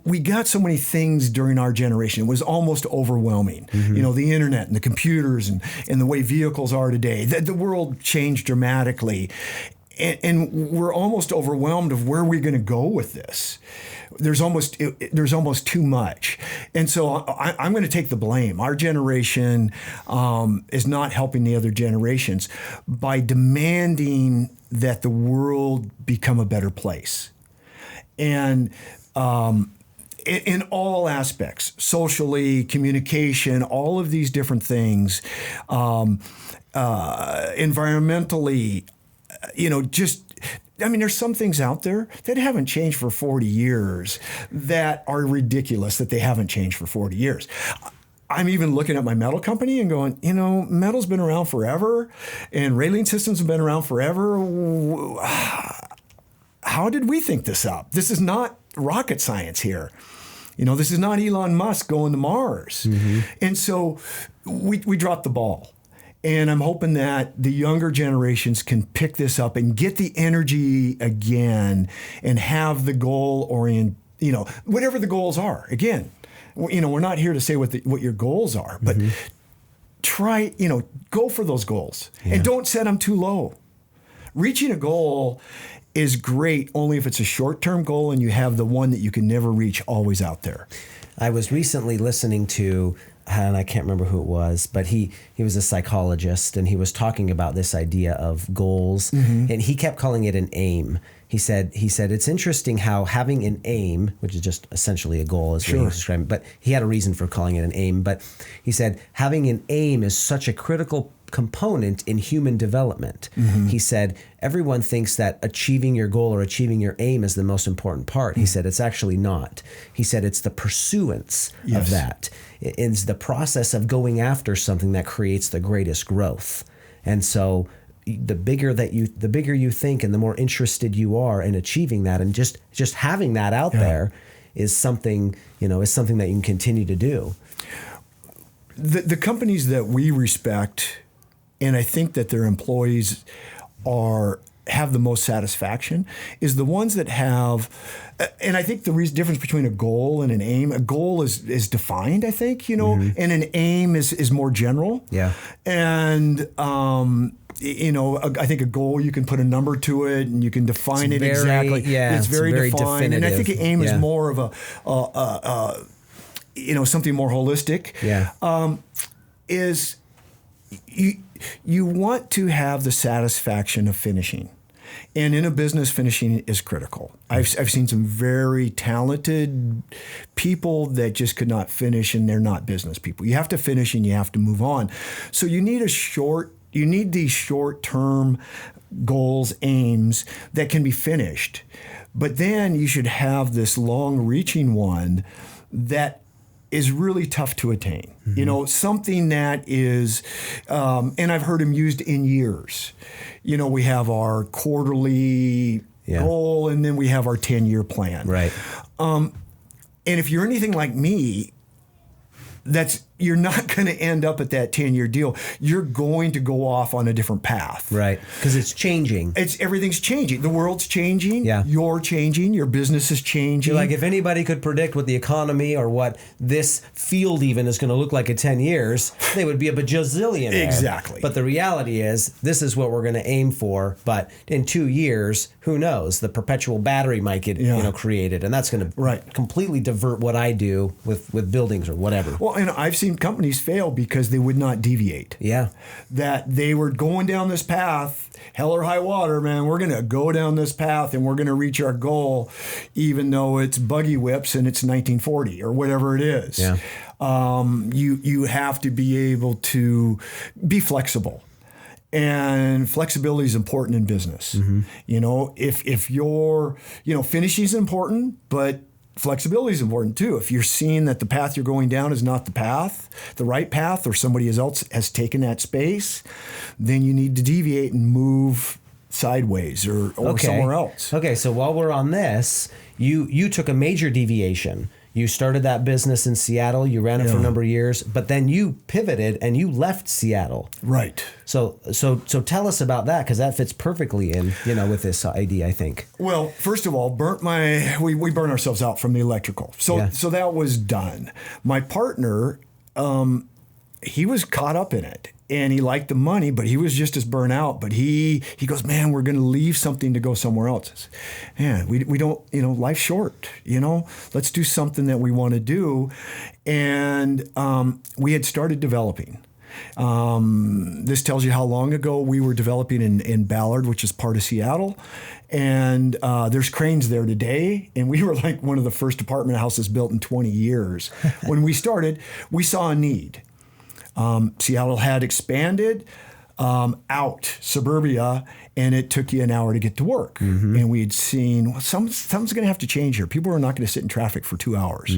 we got so many things during our generation. It was almost overwhelming. The internet and the computers and the way vehicles are today. The world changed dramatically. And we're almost overwhelmed of where we're going to go with this. There's almost too much. And so I'm going to take the blame. Our generation is not helping the other generations by demanding that the world become a better place. And in all aspects, socially, communication, all of these different things, environmentally, there's some things out there that haven't changed for 40 years that are ridiculous that they haven't changed for 40 years. I'm even looking at my metal company and going, metal's been around forever and railing systems have been around forever. How did we think this up? This is not rocket science here. This is not Elon Musk going to Mars. Mm-hmm. And so we dropped the ball. And I'm hoping that the younger generations can pick this up and get the energy again and have the goal orient, whatever the goals are. Again, we're not here to say what your goals are, but mm-hmm. try, go for those goals and don't set them too low. Reaching a goal is great only if it's a short-term goal and you have the one that you can never reach always out there. I was recently listening to, and I can't remember who it was, but he was a psychologist and he was talking about this idea of goals, mm-hmm. and he kept calling it an aim. He said it's interesting how having an aim, which is just essentially a goal, is what he was describing, but he had a reason for calling it an aim. But he said having an aim is such a critical component in human development. Mm-hmm. He said everyone thinks that achieving your goal or achieving your aim is the most important part. Mm-hmm. He said it's actually not. He said it's the pursuance of that. It's the process of going after something that creates the greatest growth. And so the bigger you think and the more interested you are in achieving that, and just having that out there is something that you can continue to do. The companies that we respect, and I think that their employees have the most satisfaction, is the ones that have, and I think the difference between a goal and an aim, a goal is defined, I think, mm-hmm. and an aim is more general. Yeah. And, I think a goal, you can put a number to it and you can define it exactly. Yeah, it's very defined. Definitive. And I think an aim is more of something more holistic. Yeah. Is you want to have the satisfaction of finishing. And in a business, finishing is critical. I've seen some very talented people that just could not finish, and they're not business people. You have to finish and you have to move on. So you need these short-term goals, aims that can be finished. But then you should have this long-reaching one that is really tough to attain. Mm-hmm. Something that is, and I've heard them used in years. We have our quarterly goal, and then we have our 10-year plan. Right. And if you're anything like me, you're not going to end up at that 10-year deal. You're going to go off on a different path. Right. Because it's changing. Everything's changing. The world's changing. Yeah. You're changing. Your business is changing. You're like, if anybody could predict what the economy or what this field even is going to look like in 10 years, they would be a bajillionaire. Exactly. But the reality is, this is what we're going to aim for. But in 2 years, who knows? The perpetual battery might get created. And that's going to completely divert what I do with buildings or whatever. Well, and I've seen companies fail because they would not deviate. Yeah. That they were going down this path, hell or high water, man, we're going to go down this path and we're going to reach our goal, even though it's buggy whips and it's 1940 or whatever it is. Yeah. You have to be able to be flexible. And flexibility is important in business. Mm-hmm. If you're, finishing is important, but flexibility is important too. If you're seeing that the path you're going down is not the right path, or somebody else has taken that space, then you need to deviate and move sideways or somewhere else. Okay, so while we're on this, you took a major deviation. You started that business in Seattle. You ran it for a number of years, but then you pivoted and you left Seattle. Right. So tell us about that, because that fits perfectly in, with this idea, I think. Well, first of all, we burn ourselves out from the electrical. So that was done. My partner, he was caught up in it. And he liked the money, but he was just as burnt out. But he goes, man, we're going to leave something to go somewhere else. Man, we don't, life's short, Let's do something that we want to do. And we had started developing. This tells you how long ago we were developing in Ballard, which is part of Seattle. And there's cranes there today. And we were like one of the first apartment houses built in 20 years. When we started, we saw a need. Seattle had expanded out suburbia, and it took you an hour to get to work. And we had seen, well, something's going to have to change here. People are not going to sit in traffic for 2 hours.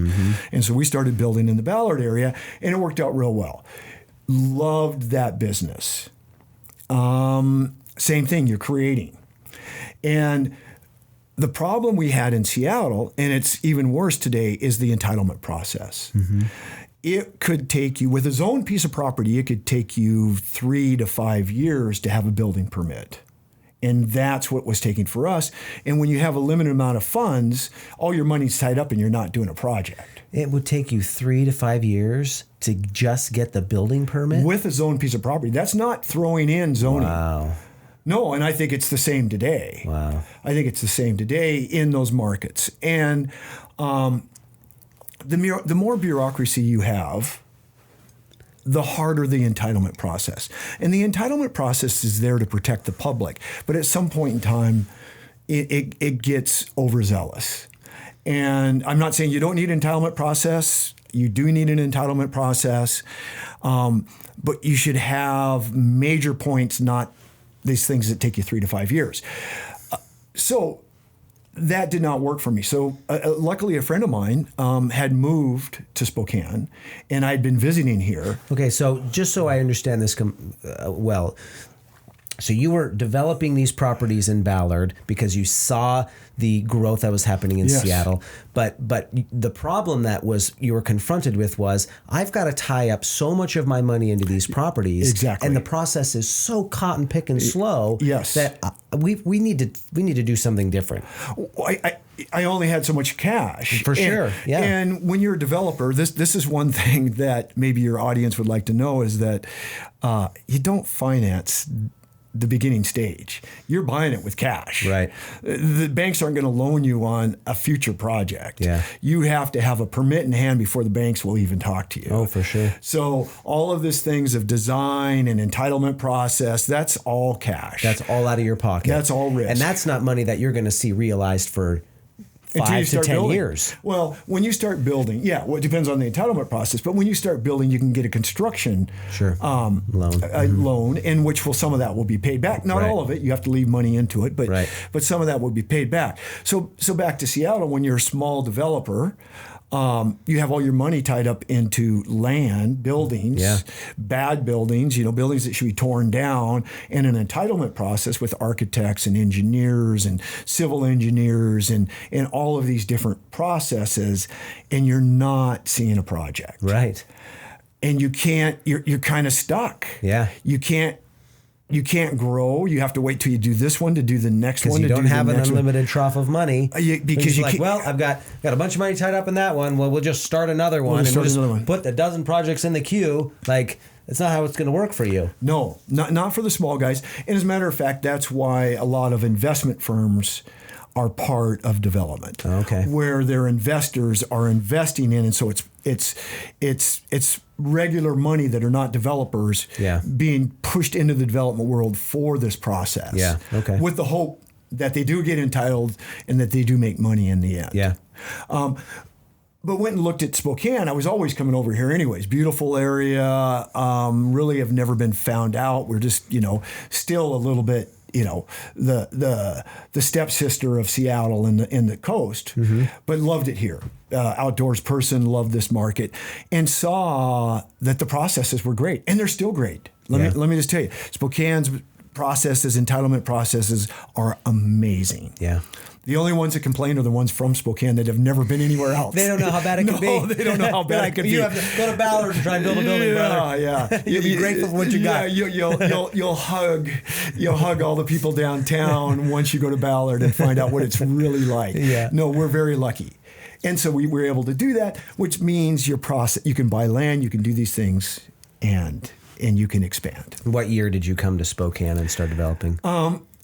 And so we started building in the Ballard area, and it worked out real well. Loved that business. Same thing, you're creating. And the problem we had in Seattle, and it's even worse today, is the entitlement process. It could take you, with a zoned piece of property, it could take you 3 to 5 years to have a building permit. And that's what was taking for us. And when you have a limited amount of funds, all your money's tied up and you're not doing a project. It would take you 3 to 5 years to just get the building permit? With a zoned piece of property. That's not throwing in zoning. Wow. No, and I think it's the same today. Wow. I think it's the same today in those markets. And the more bureaucracy you have, the harder the entitlement process. And the entitlement process is there to protect the public. But at some point in time, it gets overzealous. And I'm not saying you don't need an entitlement process. You do need an entitlement process. But you should have major points, not these things that take you 3 to 5 years. So that did not work for me. So luckily, a friend of mine had moved to Spokane, and I'd been visiting here. Okay, so just so I understand this well, so you were developing these properties in Ballard because you saw the growth that was happening in Seattle. But the problem that was you were confronted with was, I've got to tie up so much of my money into these properties. Exactly. And the process is so cotton picking slow that we need to do something different. I only had so much cash. For sure, yeah. And when you're a developer, this is one thing that maybe your audience would like to know, is that you don't finance the beginning stage. You're buying it with cash. Right. The banks aren't going to loan you on a future project. Yeah. You have to have a permit in hand before the banks will even talk to you. Oh, for sure. So all of these things of design and entitlement process, that's all cash. That's all out of your pocket. That's all risk. And that's not money that you're going to see realized for 5 to 10 years. Well, when you start building, well, it depends on the entitlement process, but when you start building, you can get a construction loan, in which some of that will be paid back. Not all of it. You have to leave money into it, but some of that will be paid back. So back to Seattle, when you're a small developer, you have all your money tied up into land, buildings, bad buildings, buildings that should be torn down, and an entitlement process with architects and engineers and civil engineers and all of these different processes, and you're not seeing a project. Right. And you're kind of stuck. Yeah. You can't grow. You have to wait till you do this one to do the next one. Because you don't have an unlimited trough of money. Because you're like, I've got a bunch of money tied up in that one. Well, we'll just start another one. Put a dozen projects in the queue. Like, it's not how it's going to work for you. No, not for the small guys. And as a matter of fact, that's why a lot of investment firms are part of development. Okay. Where their investors are investing in, and so it's regular money that are not developers being pushed into the development world for this process. Yeah. Okay. With the hope that they do get entitled and that they do make money in the end. Yeah. But went and looked at Spokane. I was always coming over here anyways. Beautiful area. Really have never been found out. We're just, still a little bit, the stepsister of Seattle in the coast, but loved it here. Outdoors person, loved this market, and saw that the processes were great, and they're still great. Let me just tell you, Spokane's processes, entitlement processes are amazing. Yeah. The only ones that complain are the ones from Spokane that have never been anywhere else. They don't know how bad it could be. No, they don't know how bad it could be. You have to go to Ballard and try and build a building, brother. Yeah. You'll be grateful for what you got. You'll hug all the people downtown once you go to Ballard and find out what it's really like. Yeah. No, we're very lucky. And so we were able to do that, which means you can buy land, you can do these things, and you can expand. What year did you come to Spokane and start developing?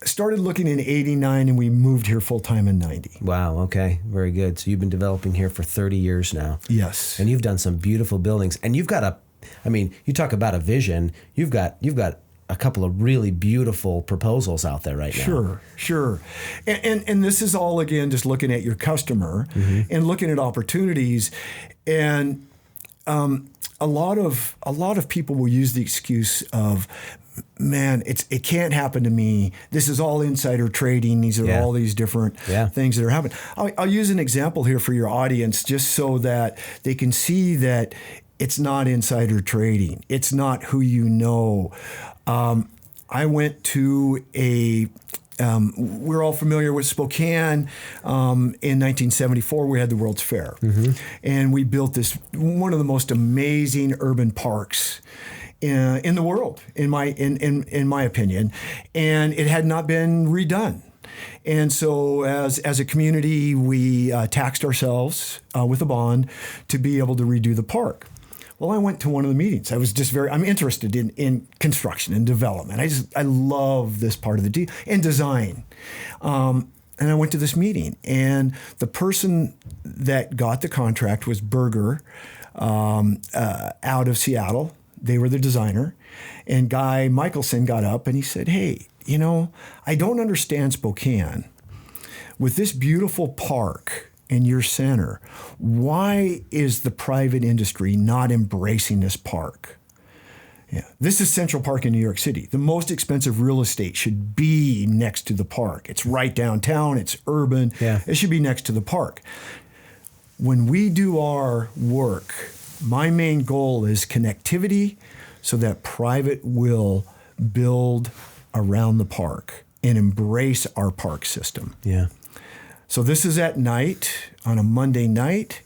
Started looking in 89, and we moved here full-time in 90. Wow, okay. Very good. So you've been developing here for 30 years now. Yes. And you've done some beautiful buildings. And you've got a I mean, you talk about a vision. You've got a couple of really beautiful proposals out there right now. Sure. And this is all, again, just looking at your customer and looking at opportunities. And a lot of people will use the excuse of, man, it can't happen to me. This is all insider trading. These are all these different things that are happening. I'll use an example here for your audience just so that they can see that it's not insider trading. It's not who you know. I went to we're all familiar with Spokane. In 1974, we had the World's Fair. And we built one of the most amazing urban parks in the world, in my opinion. And it had not been redone. And so as a community, we taxed ourselves with a bond to be able to redo the park. Well, I went to one of the meetings. I'm interested in construction and development. I love this part of the deal and design. And I went to this meeting, and the person that got the contract was Berger out of Seattle. They were the designer. And Guy Michelson got up and he said, hey, I don't understand Spokane. With this beautiful park in your center, why is the private industry not embracing this park? Yeah. This is Central Park in New York City. The most expensive real estate should be next to the park. It's right downtown. It's urban. Yeah. It should be next to the park. When we do our work, my main goal is connectivity so that private will build around the park and embrace our park system. Yeah. So this is at night, on a Monday night.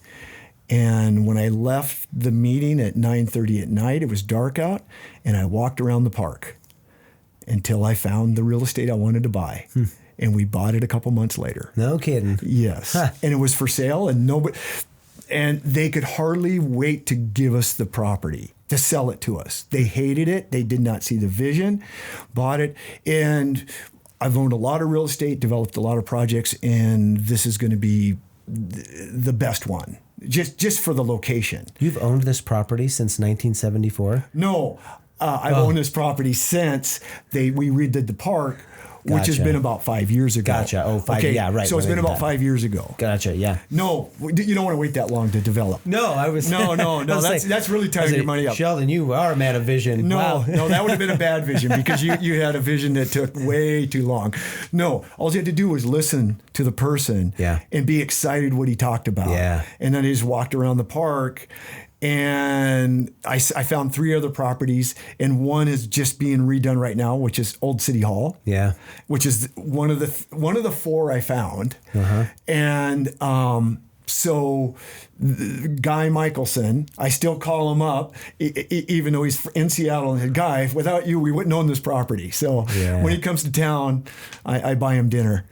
And when I left the meeting at 9:30 at night, it was dark out, and I walked around the park until I found the real estate I wanted to buy. And we bought it a couple months later. No kidding. Yes. And it was for sale, and they could hardly wait to give us the property, to sell it to us. They hated it. They did not see the vision, bought it. And I've owned a lot of real estate, developed a lot of projects, and this is going to be the best one, just for the location. You've owned this property since 1974? No, I've owned this property since we redid the park, which has been about 5 years ago. Gotcha. Oh, 5. Okay. Yeah, right. So it's been about 5 years ago. Gotcha. Yeah. No, you don't want to wait that long to develop. No, I was. No. That's really tying your money up. Sheldon, you are a man of vision. No, wow. No, that would have been a bad vision because you had a vision that took way too long. No, all you had to do was listen to the person and be excited what he talked about. Yeah. And then I just walked around the park. And I found 3 other properties, and one is just being redone right now, which is Old City Hall. Yeah, which is one of the 4 I found. And so Guy Michelson, I still call him up, even though he's in Seattle. And said, Guy, without you, we wouldn't own this property. So when he comes to town, I buy him dinner.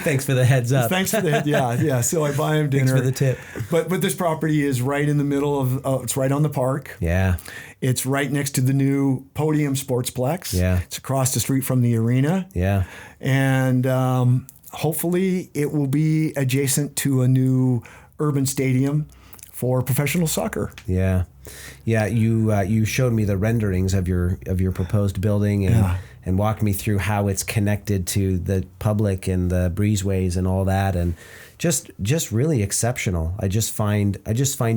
Thanks for the heads up. Thanks for the yeah. So I buy him dinner. Thanks for the tip. But this property is right in the middle of it's right on the park. Yeah. It's right next to the new Podium Sportsplex. Yeah. It's across the street from the arena. Yeah. And hopefully it will be adjacent to a new urban stadium for professional soccer. Yeah. You showed me the renderings of your proposed building and walked me through how it's connected to the public and the breezeways and all that, and just really exceptional. I just find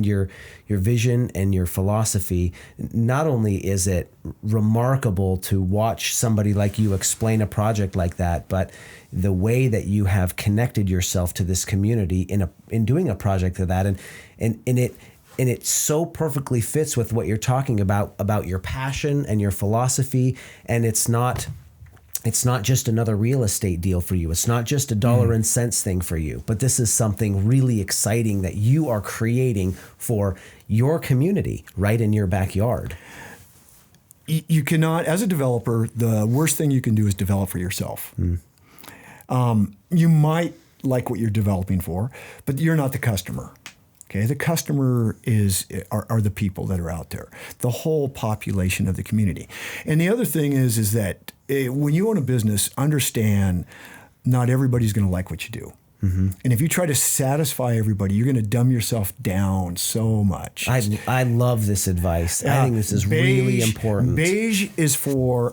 your vision and your philosophy. Not only is it remarkable to watch somebody like you explain a project like that, but the way that you have connected yourself to this community in doing a project of that, and it so perfectly fits with what you're talking about your passion and your philosophy. And it's not just another real estate deal for you. It's not just a dollar and cents thing for you, but this is something really exciting that you are creating for your community right in your backyard. You cannot, as a developer, the worst thing you can do is develop for yourself. You might like what you're developing for, but you're not the customer. Okay, the customer are the people that are out there, the whole population of the community. And the other thing is that when you own a business, understand not everybody's going to like what you do. And if you try to satisfy everybody, you're going to dumb yourself down so much. I love this advice. I think this is really important. Beige is for,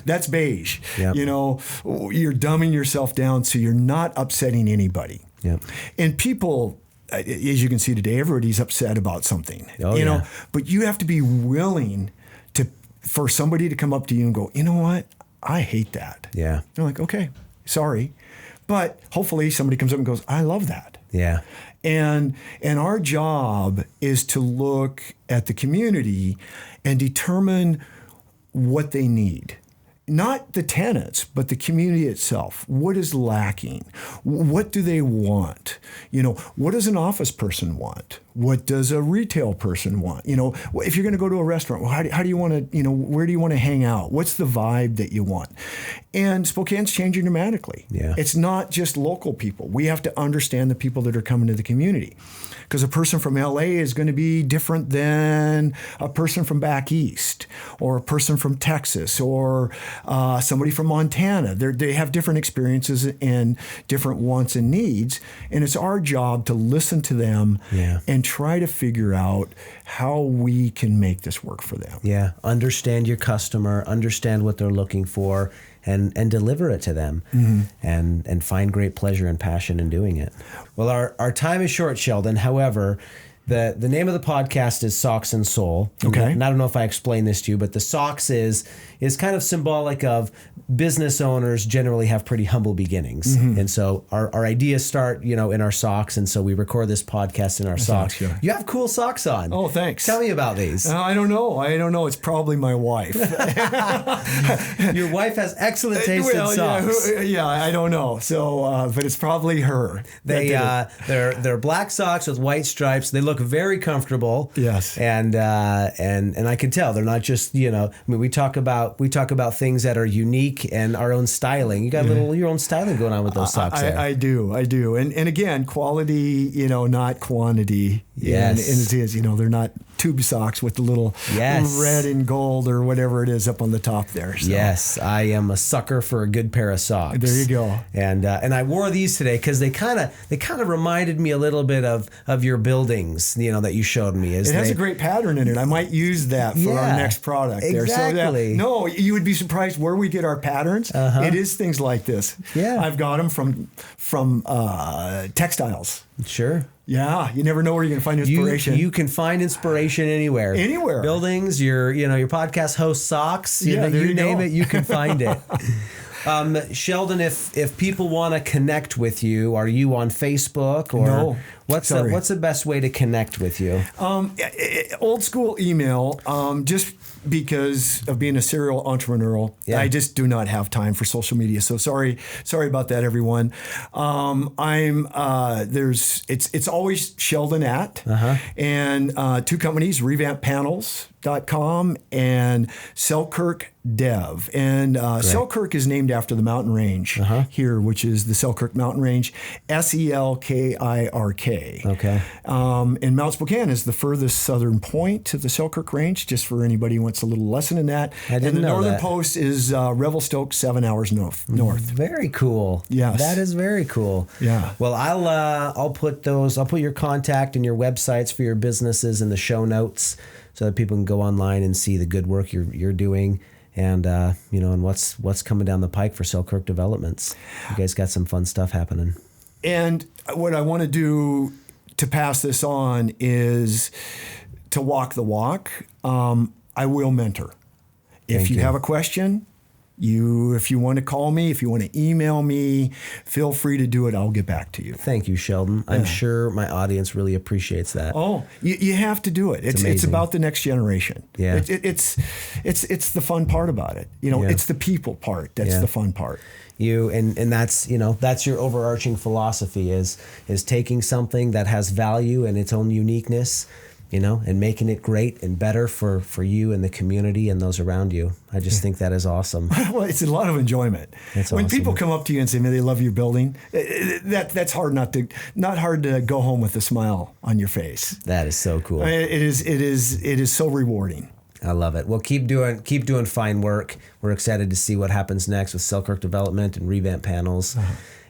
that's beige. Yep. You know, you're dumbing yourself down so you're not upsetting anybody. Yep. And people, as you can see today, everybody's upset about something. Oh, you know, yeah. but you have to be willing for somebody to come up to you and go, you know what? I hate that. Yeah. You're like, okay, sorry. But hopefully somebody comes up and goes, I love that. Yeah. And our job is to look at the community and determine what they need. Not the tenants, but the community itself. What is lacking? What do they want? You know, what does an office person want? What does a retail person want? You know, if you're going to go to a restaurant, well, how do you want to, you know, where do you want to hang out? What's the vibe that you want? And Spokane's changing dramatically. Yeah. It's not just local people. We have to understand the people that are coming to the community. Because a person from LA is going to be different than a person from back east, or a person from Texas, or somebody from Montana. They have different experiences and different wants and needs. And it's our job to listen to them and try to figure out how we can make this work for them. Yeah. Understand your customer, understand what they're looking for, and deliver it to them, and find great pleasure and passion in doing it. Well, our time is short, Sheldon. However, the name of the podcast is Socks and Soul. Okay. And I don't know if I explained this to you, but the socks is kind of symbolic of business owners generally have pretty humble beginnings. And so our ideas start, you know, in our socks. And so we record this podcast in our socks. Yeah. You have cool socks on. Oh, thanks. Tell me about these. I don't know. It's probably my wife. Your wife has excellent taste in socks. Yeah, I don't know. So, but it's probably her. They're black socks with white stripes. They look very comfortable. Yes. And I can tell they're not just, you know, I mean, we talk about things that are unique and our own styling. You got your own styling going on with those socks. I do. And again, quality, you know, not quantity. Yes. And it is, you know, they're not tube socks with the little red and gold or whatever it is up on the top there. So. Yes, I am a sucker for a good pair of socks. There you go. And I wore these today because they kind of reminded me a little bit of your buildings, you know, that you showed me. It has a great pattern in it. I might use that for our next product. Exactly. No, you would be surprised where we get our patterns. It is things like this. Yeah. I've got them from textiles. Sure. Yeah, you never know where you're going to find inspiration. You can find inspiration anywhere. Anywhere. Buildings, your podcast host socks, you name it, you can find it. Sheldon, if people want to connect with you, are you on Facebook or no? What's the best way to connect with you? Old school email, just because of being a serial entrepreneurial. Yeah. I just do not have time for social media. So sorry about that, everyone. It's always Sheldon at, and two companies, revamppanels.com and Selkirk Dev. And Selkirk is named after the mountain range here, which is the Selkirk Mountain Range, Selkirk. Okay. And Mount Spokane is the furthest southern point to the Selkirk Range, just for anybody who wants a little lesson in that. I didn't know that. And the northern post is Revelstoke, 7 hours north. Very cool. Yes. That is very cool. Yeah. Well, I'll put your contact and your websites for your businesses in the show notes so that people can go online and see the good work you're doing. And and what's coming down the pike for Selkirk Developments. You guys got some fun stuff happening. And what I want to do to pass this on is to walk the walk. I will mentor. If you have a question, if you want to call me, if you want to email me, feel free to do it. I'll get back to you. Thank you, Sheldon. I'm sure my audience really appreciates that. Oh, you have to do it. It's about the next generation. Yeah. It's the fun part about it. You know, it's the people part that's the fun part. And that's your overarching philosophy is taking something that has value and its own uniqueness, and making it great and better for you and the community and those around you. I just think that is awesome. Well, it's a lot of enjoyment. When awesome. People come up to you and say, "Man, they love your building," that's hard not hard to go home with a smile on your face. That is so cool. It is so rewarding. I love it. Well, keep doing fine work. We're excited to see what happens next with Selkirk Development and Revamp Panels.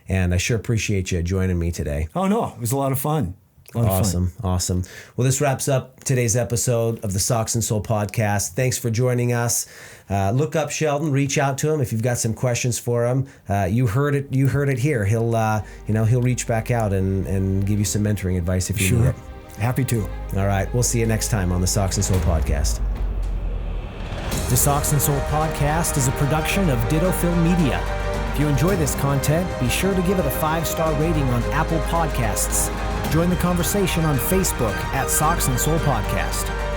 And I sure appreciate you joining me today. Oh, no, it was a lot of fun. Awesome. Well, this wraps up today's episode of the Socks and Soul podcast. Thanks for joining us. Look up Sheldon, reach out to him if you've got some questions for him. You heard it here. He'll reach back out and give you some mentoring advice if you need it. Happy to. All right. We'll see you next time on the Socks and Soul podcast. The Socks and Soul podcast is a production of Ditto Film Media. If you enjoy this content, be sure to give it a 5-star rating on Apple Podcasts. Join the conversation on Facebook at Socks and Soul Podcast.